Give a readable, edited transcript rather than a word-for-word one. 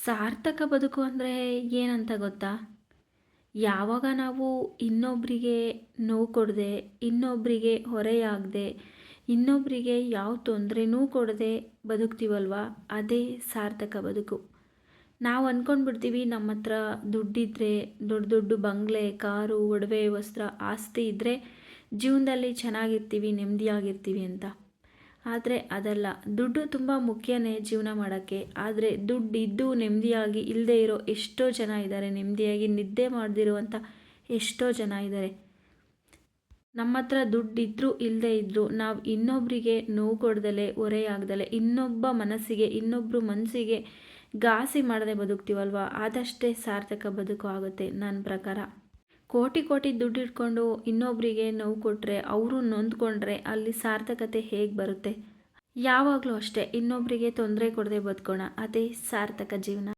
ಸಾರ್ಥಕ ಬದುಕು ಅಂದರೆ ಏನಂತ ಗೊತ್ತಾ? ಯಾವಾಗ ನಾವು ಇನ್ನೊಬ್ಬರಿಗೆ ನೋವು ಕೊಡದೆ, ಇನ್ನೊಬ್ಬರಿಗೆ ಹೊರೆಯಾಗದೆ, ಇನ್ನೊಬ್ಬರಿಗೆ ಯಾವ ತೊಂದರೆನೂ ಕೊಡದೆ ಬದುಕ್ತೀವಲ್ವ, ಅದೇ ಸಾರ್ಥಕ ಬದುಕು. ನಾವು ಅಂದ್ಕೊಂಡ್ಬಿಡ್ತೀವಿ ನಮ್ಮ ಹತ್ರ ದುಡ್ಡಿದ್ರೆ, ದೊಡ್ಡ ದೊಡ್ಡ ಬಂಗ್ಲೆ, ಕಾರು, ಒಡವೆ, ವಸ್ತ್ರ, ಆಸ್ತಿ ಇದ್ದರೆ ಜೀವನದಲ್ಲಿ ಚೆನ್ನಾಗಿರ್ತೀವಿ, ನೆಮ್ಮದಿಯಾಗಿರ್ತೀವಿ ಅಂತ. ಆದರೆ ಅದಲ್ಲ. ದುಡ್ಡು ತುಂಬ ಮುಖ್ಯನೇ ಜೀವನ ಮಾಡೋಕ್ಕೆ. ಆದರೆ ದುಡ್ಡಿದ್ದು ನೆಮ್ಮದಿಯಾಗಿ ಇಲ್ಲದೇ ಇರೋ ಎಷ್ಟೋ ಜನ ಇದ್ದಾರೆ. ನೆಮ್ಮದಿಯಾಗಿ ನಿದ್ದೆ ಮಾಡದಿರುವಂಥ ಎಷ್ಟೋ ಜನ ಇದ್ದಾರೆ. ನಮ್ಮ ಹತ್ರ ದುಡ್ಡಿದ್ರೂ ಇಲ್ಲದೇ ಇದ್ದರೂ ನಾವು ಇನ್ನೊಬ್ಬರಿಗೆ ನೋವು ಕೊಡ್ದಲೆ, ಹೊರೆಯಾಗ್ದಲೆ, ಇನ್ನೊಬ್ಬರ ಮನಸ್ಸಿಗೆ ಘಾಸಿ ಮಾಡದೆ ಬದುಕ್ತೀವಲ್ವ, ಅದಷ್ಟೇ ಸಾರ್ಥಕ ಬದುಕು ಆಗುತ್ತೆ ನನ್ನ ಪ್ರಕಾರ. ಕೋಟಿ ಕೋಟಿ ದುಡ್ಡು ಇಟ್ಕೊಂಡು ಇನ್ನೊಬ್ಬರಿಗೆ ನೋವು ಕೊಟ್ಟರೆ, ಅವರು ನೊಂದ್ಕೊಂಡ್ರೆ ಅಲ್ಲಿ ಸಾರ್ಥಕತೆ ಹೇಗೆ ಬರುತ್ತೆ? ಯಾವಾಗಲೂ ಅಷ್ಟೇ, ಇನ್ನೊಬ್ಬರಿಗೆ ತೊಂದರೆ ಕೊಡದೆ ಬದುಕೋಣ, ಅದೇ ಸಾರ್ಥಕ ಜೀವನ.